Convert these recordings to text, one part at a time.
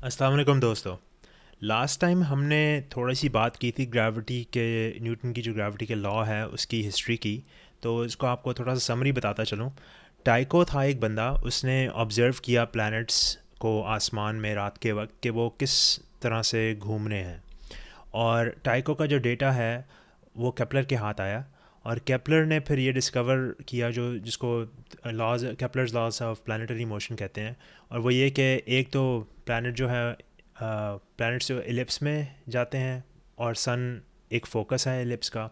अस्सलाम वालेकुम दोस्तों। लास्ट टाइम हमने थोड़ी सी बात की थी ग्रेविटी के, न्यूटन की जो ग्रेविटी के लॉ है उसकी हिस्ट्री की। तो इसको आपको थोड़ा सा समरी बताता चलूँ। टाइको था एक बंदा, उसने ऑब्ज़र्व किया प्लैनेट्स को आसमान में रात के वक्त कि वो किस तरह से घूम रहे हैं। और टाइको का जो डेटा है वो केपलर के हाथ आया। और केपलर ने फिर ये डिस्कवर किया जो जिसको laws Kepler's laws of planetary motion कहते हैं। और वो ये कि एक तो प्लानट जो है, प्लैनेट्स जो एलिप्स में जाते हैं और सन एक फोकस है एलिप्स का।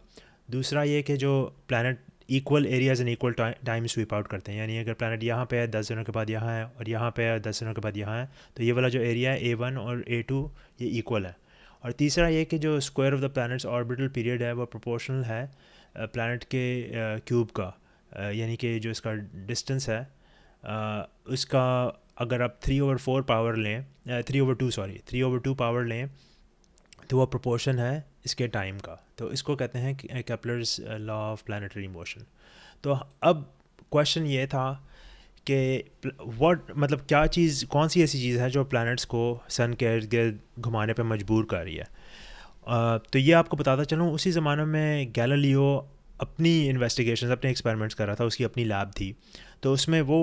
दूसरा ये कि जो planet equal areas and equal time SVEEP out करते हैं, यानी अगर प्लैनेट यहाँ पे है 10 दिनों के बाद यहाँ है और यहाँ पे है 10 दिनों के बाद यहाँ है, तो ये वाला जो एरिया है A1 और A2 ये इक्वल है। और तीसरा ये कि जो square of the planets orbital period है वो प्रोपोर्शनल है प्लैनेट के क्यूब का। यानी कि जो इसका डिस्टेंस है उसका, अगर आप 3/4 पावर लें, 3/2 सॉरी 3/2 पावर लें, तो वो प्रोपोर्शन है इसके टाइम का। तो इसको कहते हैं Kepler's law of planetary motion. तो अब क्वेश्चन ये था कि व्हाट मतलब क्या चीज़, कौन सी ऐसी चीज़ है जो प्लैनेट्स को सन के इर्द गिर्द घुमाने पे मजबूर कर रही है। तो ये आपको बताता चलूँ, उसी ज़माने में गैलीलियो अपनी इन्वेस्टिगेशंस, अपने एक्सपेरिमेंट्स कर रहा था, उसकी अपनी लैब थी। तो उसमें वो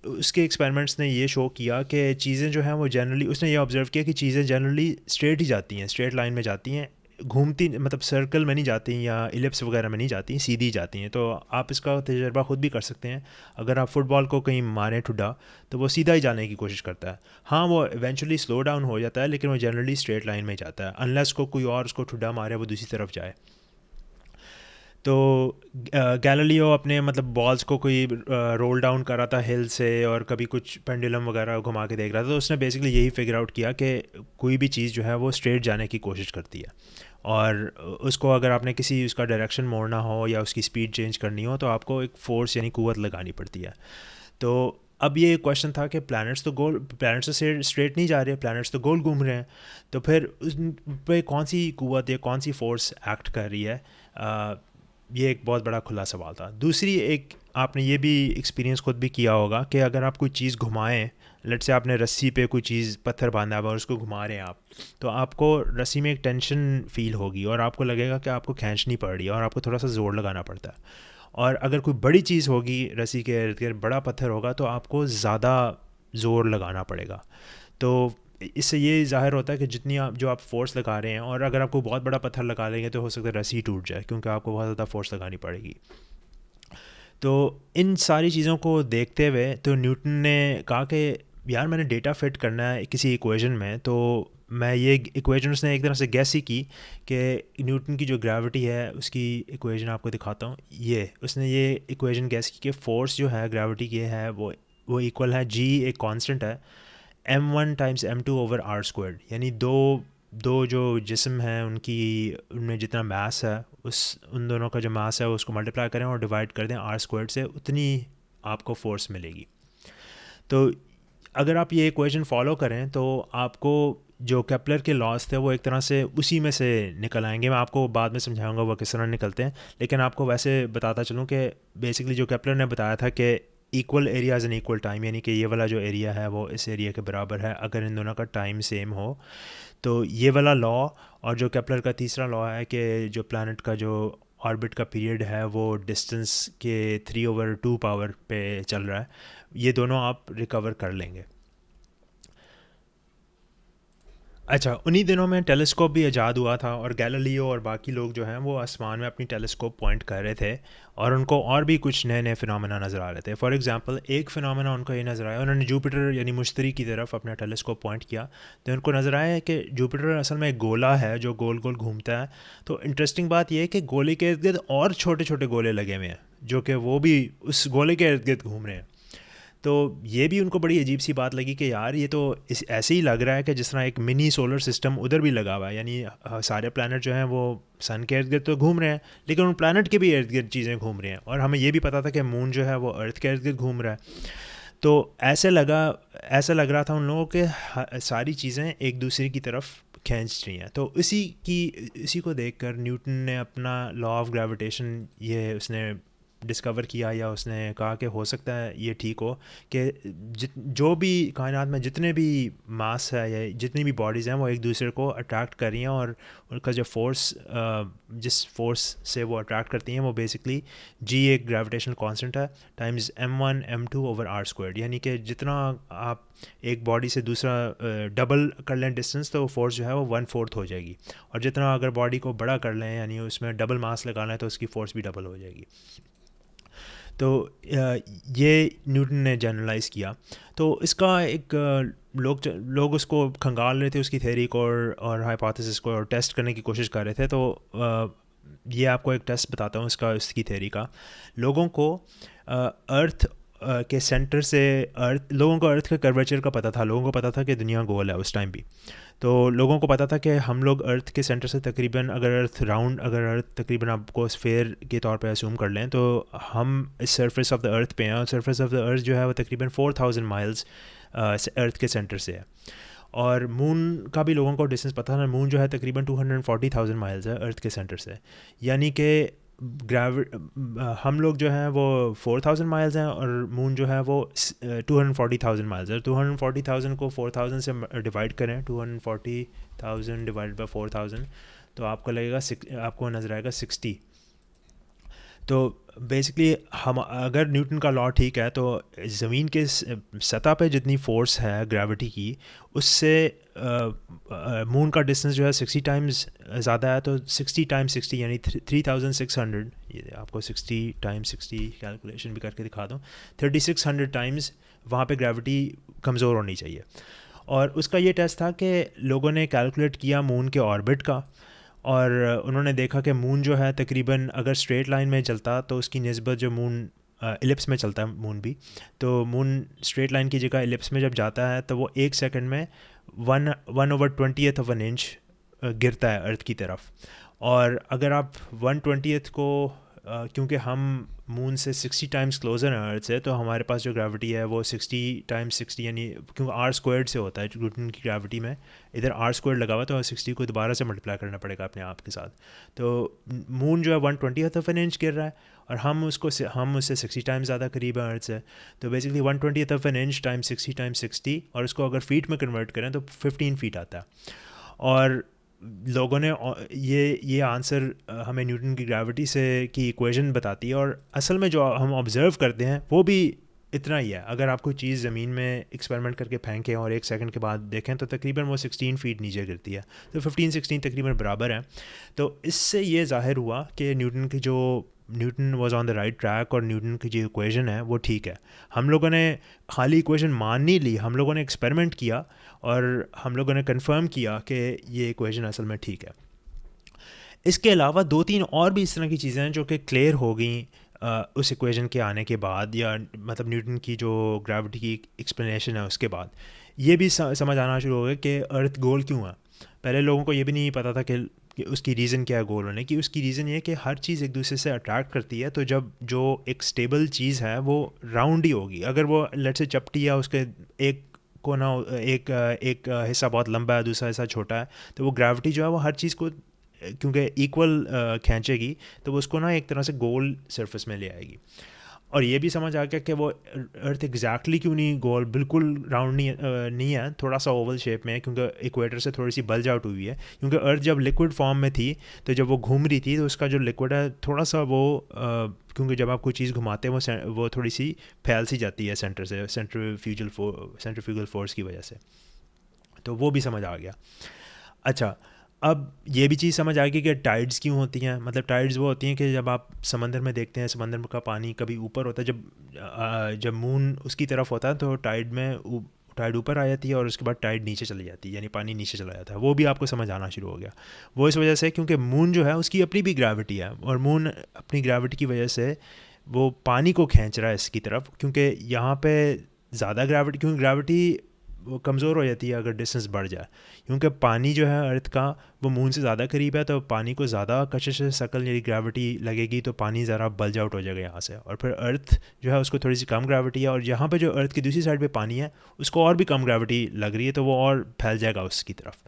उसके एक्सपेरिमेंट्स ने ये शो किया कि चीज़ें जो हैं वो जनरली, उसने ये ऑब्ज़र्व किया कि चीज़ें जनरली स्ट्रेट ही जाती हैं, स्ट्रेट लाइन में जाती हैं, घूमती मतलब सर्कल में नहीं जाती या इलिप्स वगैरह में नहीं जाती, सीधी जाती हैं। तो आप इसका तजर्बा ख़ुद भी कर सकते हैं। अगर आप फुटबॉल को कहीं मारें ठुड्डा, तो वो सीधा ही जाने की कोशिश करता है। हाँ, वो इवेंचुअली स्लो डाउन हो जाता है, लेकिन वो जनरली स्ट्रेट लाइन में जाता है, अनलेस को कोई और उसको ठुड्डा मारे वो दूसरी तरफ जाए। तो गैलीलियो अपने मतलब बॉल्स को कोई रोल डाउन कर रहा था हिल से, और कभी कुछ पेंडुलम वगैरह घुमा के देख रहा था। तो उसने बेसिकली यही फिगर आउट किया कि कोई भी चीज़ जो है वो स्ट्रेट जाने की कोशिश करती है। और उसको अगर आपने किसी उसका डायरेक्शन मोड़ना हो या उसकी स्पीड चेंज करनी हो, तो आपको एक फ़ोर्स यानी कुव्वत लगानी पड़ती है। तो अब ये क्वेश्चन था कि प्लैनेट्स तो स्ट्रेट नहीं जा रहे, प्लैनेट्स तो गोल घूम रहे हैं। तो फिर उस पे कौन सी कुव्वत या कौन सी फोर्स एक्ट कर रही है? ये एक बहुत बड़ा खुला सवाल था। दूसरी एक, आपने ये भी एक्सपीरियंस खुद भी किया होगा कि अगर आप कोई चीज़ घुमाएं, लेट से आपने रस्सी पे कोई चीज़ पत्थर बांधा हुआ और उसको घुमा रहे हैं आप, तो आपको रस्सी में एक टेंशन फील होगी और आपको लगेगा कि आपको खींचनी पड़ रही है और आपको थोड़ा सा ज़ोर लगाना पड़ता है। और अगर कोई बड़ी चीज़ होगी रस्सी के इर्द गिर्द, बड़ा पत्थर होगा, तो आपको ज़्यादा ज़ोर लगाना पड़ेगा। तो इससे ये ज़ाहिर होता है कि जितनी आप फोर्स लगा रहे हैं, और अगर आपको बहुत बड़ा पत्थर लगा लेंगे तो हो सकता है रस्सी टूट जाए, क्योंकि आपको बहुत ज़्यादा फोर्स लगानी पड़ेगी। तो इन सारी चीज़ों को देखते हुए तो न्यूटन ने कहा कि यार मैंने डेटा फिट करना है किसी इक्वेशन में। तो मैं ये इक्वेशन, उसने एक तरह से गैस ही की कि न्यूटन की जो ग्रेविटी है उसकी इक्वेशन आपको दिखाता हूँ। ये उसने ये इक्वेशन गैस की कि फोर्स जो है ग्रेविटी की है वो इक्वल है, जी एक कांस्टेंट है, m1 × m2/r²। यानी दो दो जो जिस्म हैं उनकी, उनमें जितना मास है, उन दोनों का जो मास है उसको मल्टीप्लाई करें और डिवाइड कर दें r² से, उतनी आपको फोर्स मिलेगी। तो अगर आप ये इक्वेशन फॉलो करें तो आपको जो केपलर के लॉस थे वो एक तरह से उसी में से निकल आएंगे। मैं आपको बाद में समझाऊंगा वो किस तरह निकलते हैं, लेकिन आपको वैसे बताता चलूँ कि बेसिकली जो केपलर ने बताया था कि equal areas and equal time, यानी कि ये वाला जो एरिया है वो इस एरिया के बराबर है अगर इन दोनों का टाइम सेम हो। तो ये वाला लॉ, और जो केपलर का तीसरा लॉ है कि जो प्लैनेट का जो ऑर्बिट का पीरियड है वो डिस्टेंस के 3/2 पावर पे चल रहा है, ये दोनों आप रिकवर कर लेंगे। अच्छा, उन्हीं दिनों में टेलीस्कोप भी ईजाद हुआ था, और गैलीलियो और बाकी लोग जो हैं वो आसमान में अपनी टेलीस्कोप पॉइंट कर रहे थे, और उनको और भी कुछ नए नए फिनोमेना नज़र आ रहे थे। फॉर एग्जांपल एक फिनोमेना उनको ये नज़र आया, उन्होंने जुपिटर यानी मुश्तरी की तरफ अपना टेलीस्कोप पॉइंट किया, तो उनको नज़र आया कि जुपिटर असल में एक गोला है जो गोल गोल घूमता है। तो इंटरेस्टिंग बात यह है कि गोले के इर्द गिर्द और छोटे छोटे गोले लगे हुए हैं जो कि वो भी उस गोले के इर्द गिर्द घूम रहे हैं। तो ये भी उनको बड़ी अजीब सी बात लगी कि यार ये तो इस ऐसे ही लग रहा है कि जिस तरह एक मिनी सोलर सिस्टम उधर भी लगा हुआ है, यानी सारे प्लैनेट जो हैं वो सन के इर्द गिर्द तो घूम रहे हैं, लेकिन उन प्लैनेट के भी इर्द गिर्द चीज़ें घूम रही हैं। और हमें ये भी पता था कि मून जो है वो अर्थ के इर्द गिर्द घूम रहा है। तो ऐसा लग रहा था उन लोगों के सारी चीज़ें एक दूसरे की तरफ खींच रही हैं। तो इसी को देखकर न्यूटन ने अपना लॉ ऑफ ग्रेविटेशन ये उसने डिस्कवर किया या उसने कहा कि हो सकता है ये ठीक हो कि जो भी कायनात में जितने भी मास है या जितनी भी बॉडीज़ हैं वो एक दूसरे को अट्रैक्ट कर रही हैं, और उनका जो फोर्स, जिस फोर्स से वो अट्रैक्ट करती हैं वो बेसिकली जी एक ग्रेविटेशनल कांस्टेंट है टाइम्स m1 m2/r², यानी कि जितना आप एक बॉडी से दूसरा डबल कर लें डिस्टेंस तो फोर्स जो है वो 1/4 हो जाएगी, और जितना अगर बॉडी को बड़ा कर लें यानी उसमें डबल मास लगाना है तो उसकी फोर्स भी डबल हो जाएगी। तो ये न्यूटन ने जनरलाइज़ किया। तो इसका एक लोग उसको खंगाल रहे थे उसकी थ्योरी को और हाइपोथेसिस को, और टेस्ट करने की कोशिश कर रहे थे। तो ये आपको एक टेस्ट बताता हूँ इसकी थ्योरी का। लोगों को अर्थ के सेंटर से लोगों को अर्थ के कर्वेचर का पता था, लोगों को पता था कि दुनिया गोल है उस टाइम भी। तो लोगों को पता था कि हम लोग अर्थ के सेंटर से तकरीबन अगर अर्थ तकरीबन आपको स्फेयर के तौर पे असूम कर लें तो हम इस सरफेस ऑफ द अर्थ पे हैं, और सरफेस ऑफ द अर्थ जो है वो तकरीबन 4000 माइल्स अर्थ के सेंटर से है। और मून का भी लोगों को डिस्टेंस पता था, मून जो है तकरीबन 240,000 माइल्स है अर्थ के सेंटर से, यानी कि हम लोग जो हैं वो 4000 माइल्स हैं और मून जो है वो 240,000 माइल्स है। 240,000 को 4000 से डिवाइड करें, 240,000 डिवाइड बाई 4000 तो आपको लगेगा आपको नज़र आएगा 60। तो बेसिकली हम अगर न्यूटन का लॉ ठीक है तो ज़मीन के सतह पे जितनी फोर्स है ग्रेविटी की उससे मून का डिस्टेंस जो है 60 टाइम्स ज़्यादा है। तो 60 टाइम्स 60 यानी 3600, ये आपको 60 टाइम्स 60 कैलकुलेशन भी करके दिखा दूँ, 3600 टाइम्स वहाँ पे ग्रेविटी कमज़ोर होनी चाहिए। और उसका ये टेस्ट था कि लोगों ने कैलकुलेट किया मून के ऑर्बिट का, और उन्होंने देखा कि मून जो है तकरीबन अगर स्ट्रेट लाइन में चलता तो उसकी निस्बत जो मून इलिप्स में चलता है मून भी, तो मून स्ट्रेट लाइन की जगह इलिप्स में जब जाता है तो वो 1 सेकंड में 1/20th ऑफ एन इंच गिरता है अर्थ की तरफ। और अगर आप 1/20th को क्योंकि हम मून से 60 टाइम्स क्लोजर हैं अर्थ से, तो हमारे पास जो ग्रेविटी है वो 60 टाइम्स 60 यानी क्योंकि r² से होता है न्यूटन की ग्रेविटी में, इधर r² लगा हुआ तो 60 को दोबारा से मल्टीप्लाई करना पड़ेगा अपने आप के साथ। तो मून जो है 1/20th ऑफ एन इंच गिर रहा है और हम उससे 60 टाइम्स ज़्यादा करीब है अर्थ से। तो basically 1/20th of an inch times 60 times 60, और उसको अगर फीट में कन्वर्ट करें तो 15 फीट आता है। और लोगों ने ये आंसर हमें न्यूटन की ग्रेविटी से की इक्वेशन बताती है, और असल में जो हम ऑब्ज़र्व करते हैं वो भी इतना ही है। अगर आप कोई चीज़ ज़मीन में एक्सपेरिमेंट करके फेंकें और 1 सेकंड के बाद देखें तो तकरीबन वो 16 फीट नीचे गिरती है, तो 15-16 तकरीबन बराबर है। तो इससे ये ज़ाहिर हुआ कि Newton was on the right track, और न्यूटन की जो इक्वेशन है वो ठीक है। हम लोगों ने खाली इक्वेशन मान नहीं ली, हम लोगों ने एक्सपेरिमेंट किया और हम लोगों ने कंफर्म किया कि ये इक्वेशन असल में ठीक है। इसके अलावा 2-3 और भी इस तरह की चीज़ें हैं जो कि क्लियर हो गई उस इक्वेशन के आने के बाद, या मतलब न्यूटन की जो ग्रेविटी की एक्सप्लेनेशन है उसके बाद ये भी समझ आना शुरू हो गया कि अर्थ गोल क्यों है। पहले लोगों को ये भी नहीं पता था कि उसकी रीज़न क्या है गोल होने की। उसकी रीज़न ये है कि हर चीज़ एक दूसरे से अट्रैक्ट करती है, तो जब जो एक स्टेबल चीज़ है वो राउंड ही होगी। अगर वो लेट्स से चपटी है, उसके एक कोना एक हिस्सा बहुत लंबा है, दूसरा हिस्सा छोटा है, तो वो ग्रेविटी जो है वो हर चीज़ को क्योंकि इक्वल खींचेगी तो वो उसको ना एक तरह से गोल सरफेस में ले आएगी। और ये भी समझ आ गया कि वो अर्थ एग्जैक्टली क्यों नहीं गोल, बिल्कुल राउंड नहीं है, थोड़ा सा ओवल शेप में है क्योंकि इक्वेटर से थोड़ी सी बल्ज आउट हुई है। क्योंकि अर्थ जब लिक्विड फॉर्म में थी तो जब वो घूम रही थी तो उसका जो लिक्विड है थोड़ा सा वो क्योंकि जब आप कोई चीज़ घुमाते हैं वो थोड़ी सी फैल सी जाती है सेंटर से, सेंट्रीफ्यूगल फोर्स की वजह से। तो वो भी समझ आ गया। अच्छा, अब ये भी चीज़ समझ आ गई कि टाइड्स क्यों होती हैं। मतलब टाइड्स वो होती हैं कि जब आप समंदर में देखते हैं, समंदर का पानी कभी ऊपर होता है, जब मून उसकी तरफ होता है तो टाइड ऊपर आ जाती है और उसके बाद टाइड नीचे चली जाती है, यानी पानी नीचे चला जाता है। वो भी आपको समझ आना शुरू हो गया। वो इस वजह से क्योंकि मून जो है उसकी अपनी भी ग्रेविटी है, और मून अपनी ग्रेविटी की वजह से वो पानी को खींच रहा है इसकी तरफ, क्योंकि यहाँ पे ज़्यादा ग्रेविटी, क्योंकि ग्रेविटी वो कमज़ोर हो जाती है अगर डिस्टेंस बढ़ जाए। क्योंकि पानी जो है अर्थ का वो मून से ज़्यादा करीब है, तो पानी को ज़्यादा कशिश शकल यानी ग्रेविटी लगेगी तो पानी ज़रा बल्ज आउट हो जाएगा यहाँ से। और फिर अर्थ जो है उसको थोड़ी सी कम ग्रेविटी है, और यहाँ पे जो अर्थ की दूसरी साइड पे पानी है उसको और भी कम ग्रेविटी लग रही है, तो वो और फैल जाएगा उसकी तरफ।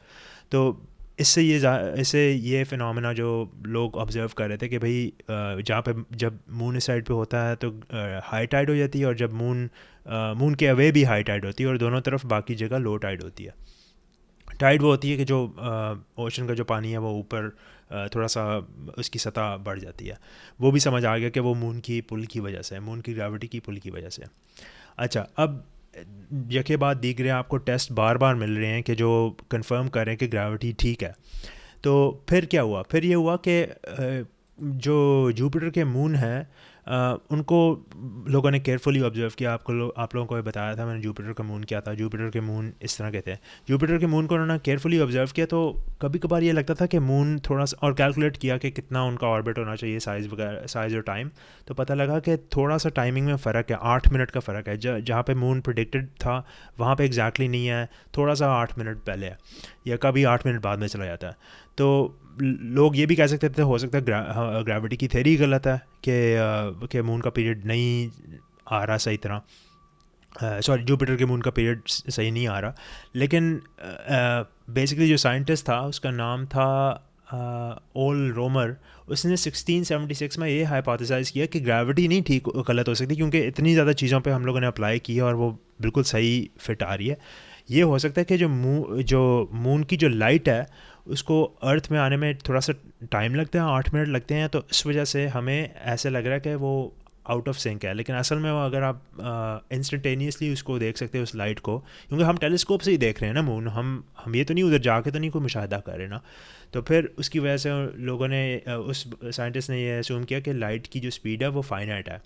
तो इससे ये फिनोमेना जो लोग ऑब्जर्व कर रहे थे कि भाई जहाँ पे जब मून इस साइड पे होता है तो हाई टाइड हो जाती है, और जब मून के अवे भी हाई टाइड होती है, और दोनों तरफ बाकी जगह लो टाइड होती है। टाइड वो होती है कि जो ओशन का जो पानी है वो ऊपर थोड़ा सा उसकी सतह बढ़ जाती है। वो भी समझ आ गया कि वो मून की पुल की वजह से, मून की ग्रेविटी की पुल की वजह से। अच्छा, अब यके बाद दीगरे आपको टेस्ट बार बार मिल रहे हैं कि जो कंफर्म कर रहे हैं कि ग्रेविटी ठीक है। तो फिर क्या हुआ, फिर ये हुआ कि जो जुपिटर के मून हैं उनको लोगों ने केयरफुली ऑब्जर्व किया। आप लोगों को ये बताया था मैंने जुपिटर का मून क्या था। जुपिटर के मून इस तरह के थे। जुपिटर के मून को उन्होंने केयरफुली ऑब्जर्व किया, तो कभी कभार ये लगता था कि मून थोड़ा सा, और कैलकुलेट किया कि कितना उनका ऑर्बिट होना चाहिए, साइज़ वगैरह, साइज़ और टाइम। तो पता लगा कि थोड़ा सा टाइमिंग में फ़र्क है, 8 मिनट का फ़र्क है। जहाँ पे मून प्रिडिक्टेड था वहाँ पे एग्जैक्टली नहीं है, थोड़ा सा 8 मिनट पहले है, या कभी 8 मिनट बाद में चला जाता है। तो लोग ये भी कह सकते थे हो सकता है ग्रेविटी की थ्योरी गलत है कि मून का पीरियड नहीं आ रहा सही तरह, सॉरी जुपिटर के मून का पीरियड सही नहीं आ रहा। लेकिन बेसिकली जो साइंटिस्ट था उसका नाम था ओल रोमर। उसने 1676 में ये हाइपोथेसाइज़ किया कि ग्रेविटी नहीं ठीक गलत हो सकती, क्योंकि इतनी ज़्यादा चीज़ों पे हम लोगों ने अप्लाई किया और वो बिल्कुल सही फिट आ रही है। ये हो सकता है कि जो मून की जो लाइट है उसको अर्थ में आने में थोड़ा सा टाइम लगता है, 8 मिनट लगते हैं, तो इस वजह से हमें ऐसे लग रहा है कि वो आउट ऑफ सिंक है। लेकिन असल में वो अगर आप इंस्टेंटेनियसली उसको देख सकते हो उस लाइट को, क्योंकि हम टेलीस्कोप से ही देख रहे हैं ना मून, हम ये तो नहीं उधर जाके तो नहीं कोई मुशाहिदा कर रहे ना। तो फिर उसकी वजह से लोगों ने उस साइंटिस्ट ने ये असूम किया कि लाइट की जो स्पीड है वो फाइनाइट है।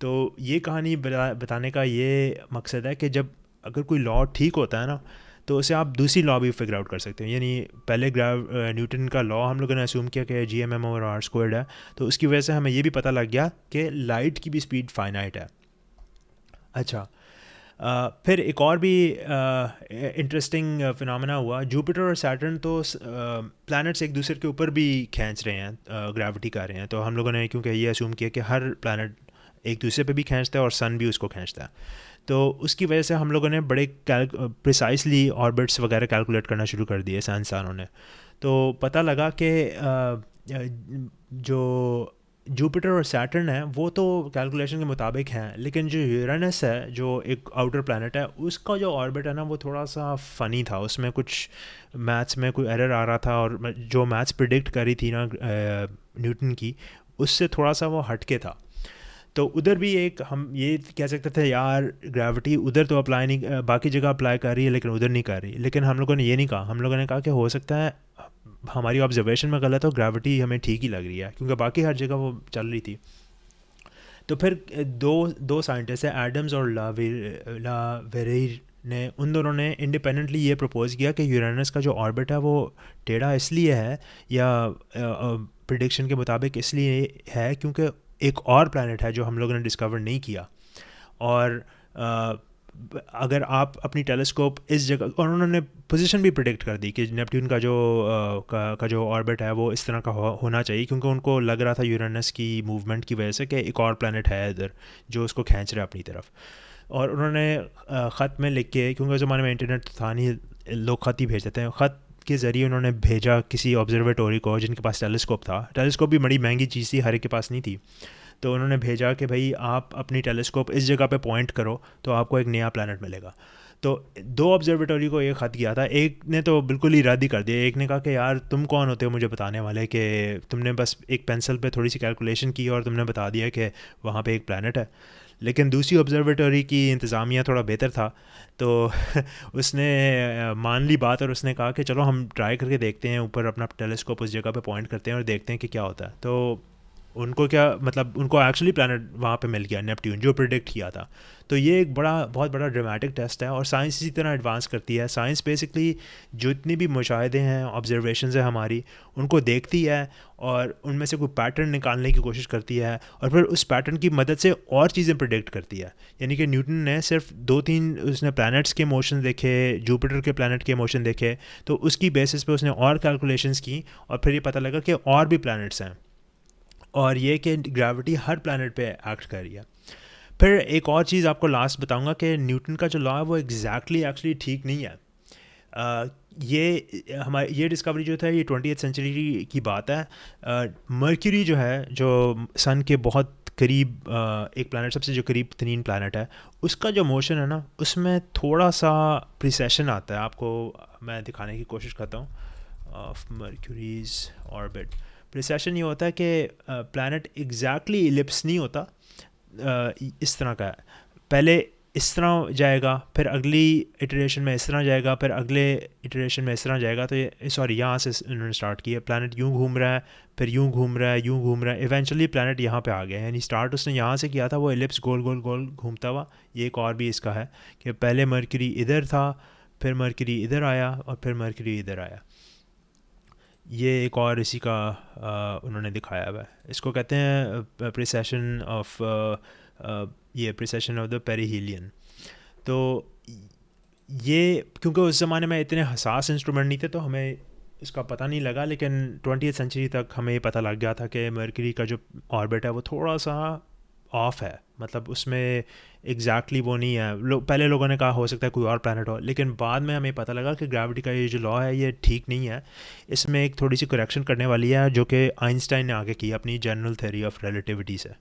तो ये कहानी बताने का ये मकसद है कि जब अगर कोई लॉ ठीक होता है ना, तो उसे आप दूसरी लॉ भी फिगर आउट कर सकते हैं। यानी पहले न्यूटन का लॉ हम लोगों ने असूम किया कि GMM और आर स्क्वायर्ड है, तो उसकी वजह से हमें ये भी पता लग गया कि लाइट की भी स्पीड फाइनाइट है। अच्छा, फिर एक और भी इंटरेस्टिंग फिनोमेना हुआ। जुपिटर और सैटर्न तो प्लैनेट्स एक दूसरे के ऊपर भी खींच रहे हैं, ग्रेविटी कर रहे हैं। तो हम लोगों ने क्योंकि ये असूम किया कि हर प्लैनेट एक दूसरे पे भी खींचता है और सन भी उसको खींचता है, तो उसकी वजह से हम लोगों ने बड़े प्रिसाइसली ऑर्बिट्स वगैरह कैलकुलेट करना शुरू कर दिए साइंसदानों ने। तो पता लगा कि जो जुपिटर और सैटर्न है वो तो कैलकुलेशन के मुताबिक हैं, लेकिन जो यूरेनस है जो एक आउटर प्लैनेट है उसका जो ऑर्बिट है ना वो थोड़ा सा फ़नी था। उसमें कुछ मैथ्स में कोई एरर आ रहा था, और जो मैथ्स प्रिडिक्ट करी थी ना न्यूटन की, उससे थोड़ा सा वो हटके था। तो उधर भी एक हम ये कह सकते थे यार ग्रेविटी उधर तो अप्लाई नहीं, बाकी जगह अप्लाई कर रही है लेकिन उधर नहीं कर रही। लेकिन हम लोगों ने ये नहीं कहा, हम लोगों ने कहा कि हो सकता है हमारी ऑब्जर्वेशन में गलत हो, ग्रेविटी हमें ठीक ही लग रही है, क्योंकि बाकी हर जगह वो चल रही थी। तो फिर दो दो साइंटिस्ट हैं, एडम्स और लावेरियर ने, उन दोनों ने इंडिपेंडेंटली ये प्रपोज किया कि यूरेनस का जो ऑर्बिट है वो टेढ़ा इसलिए है, या प्रिडिक्शन के मुताबिक इसलिए है क्योंकि एक और प्लैनेट है जो हम लोगों ने डिस्कवर नहीं किया। और अगर आप अपनी टेलीस्कोप इस जगह, और उन्होंने पोजीशन भी प्रिडिक्ट कर दी कि नेपट्यून का जो का जो ऑर्बिट है वो इस तरह का होना चाहिए, क्योंकि उनको लग रहा था यूरेनस की मूवमेंट की वजह से कि एक और प्लैनेट है इधर जो उसको खींच रहा है अपनी तरफ। और उन्होंने ख़त में लिख के, क्योंकि उस ज़माने में इंटरनेट तो था नहीं, लोग ख़त ही भेज देते हैं, ख़त के ज़रिए उन्होंने भेजा किसी ऑब्जर्वेटोरी को जिनके पास टेलीस्कोप था। टेलीस्कोप भी बड़ी महंगी चीज़ थी, हर एक के पास नहीं थी। तो उन्होंने भेजा कि भाई आप अपनी टेलीस्कोप इस जगह पे पॉइंट करो तो आपको एक नया प्लैनेट मिलेगा। तो दो ऑब्जर्वेटरी को ये ख़त किया था, एक ने तो बिल्कुल ही रद्द ही कर दिया। एक ने कहा कि यार तुम कौन होते हो मुझे बताने वाले, कि तुमने बस एक पेंसिल पे थोड़ी सी कैलकुलेशन की और तुमने बता दिया कि वहाँ पे एक प्लैनेट है। लेकिन दूसरी ऑब्जर्वेटरी की इंतज़ामिया थोड़ा बेहतर था, तो उसने मान ली बात और उसने कहा कि चलो हम ट्राई करके देखते हैं, ऊपर अपना टेलीस्कोप उस जगह पे पॉइंट करते हैं और देखते हैं कि क्या होता है। तो उनको क्या मतलब, उनको एक्चुअली प्लैनेट वहाँ पे मिल गया, नेपट्यून, जो प्रिडिक्ट किया था। तो ये एक बहुत बड़ा ड्रामेटिक टेस्ट है, और साइंस इसी तरह एडवांस करती है। साइंस बेसिकली जितनी भी मुशाहिदे हैं, ऑब्जर्वेशंस है हमारी, उनको देखती है और उनमें से कोई पैटर्न निकालने की कोशिश करती है, और फिर उस पैटर्न की मदद से और चीज़ें प्रिडिक्ट करती है। यानी कि न्यूटन ने सिर्फ 2-3 उसने प्लैनेट्स के मोशन देखे, जुपिटर के प्लैनेट के मोशन देखे, तो उसकी बेसिस पे उसने और कैलकुलेशंस की, और फिर ये पता लगा कि और भी प्लैनेट्स हैं, और ये कि ग्रेविटी हर प्लैनेट पे एक्ट कर रही है। फिर एक और चीज़ आपको लास्ट बताऊंगा कि न्यूटन का जो लॉ है वो एक्चुअली ठीक नहीं है। ये हमारी ये डिस्कवरी जो था ये 20th सेंचुरी की बात है। मर्क्यूरी जो है, जो सन के बहुत करीब एक प्लानट, सबसे जो करीब तरीन प्लानट है, उसका जो मोशन है ना, उसमें थोड़ा सा प्रिसेशन आता है। आपको मैं दिखाने की कोशिश करता हूँ। ऑफ मर्क्यूरीज ऑर्बिट, प्रिसेशन ये होता है कि प्लानट एग्जैक्टली इलिप्स नहीं होता, इस तरह का है। पहले इस तरह जाएगा, फिर अगली इटरेशन में इस तरह जाएगा, फिर अगले इटरेशन में इस तरह जाएगा। तो ये सॉरी, यहाँ से इन्होंने स्टार्ट किया, प्लानट यूँ घूम रहा है, फिर यूँ घूम रहा है, यूँ घूम रहा है, इवेंचुअली प्लानट यहाँ पे आ गया। यानी स्टार्ट उसने यहाँ से किया था, वो एलिप्स गोल गोल गोल घूमता हुआ। ये एक और भी इसका है कि पहले मर्क्यूरी इधर था, फिर मर्क्यूरी इधर आया, और फिर मर्क्यूरी इधर आया। ये एक और इसी का उन्होंने दिखाया हुआ है। इसको कहते हैं प्रिसेशन ऑफ, ये प्रिसेशन ऑफ द पेरिहीलियन। तो ये क्योंकि उस ज़माने में इतने हसास इंस्ट्रूमेंट नहीं थे, तो हमें इसका पता नहीं लगा, लेकिन 20th सेंचुरी तक हमें ये पता लग गया था कि मर्क्यूरी का जो ऑर्बिट है वो थोड़ा सा ऑफ है। मतलब उसमें एग्जैक्टली वो नहीं है। पहले लोगों ने कहा हो सकता है कोई और प्लानट हो, लेकिन बाद में हमें पता लगा कि ग्रेविटी का ये जो लॉ है ये ठीक नहीं है। इसमें एक थोड़ी सी करेक्शन करने वाली है, जो कि आइंस्टाइन ने आगे की अपनी जनरल थ्योरी ऑफ रिलेटिविटी से।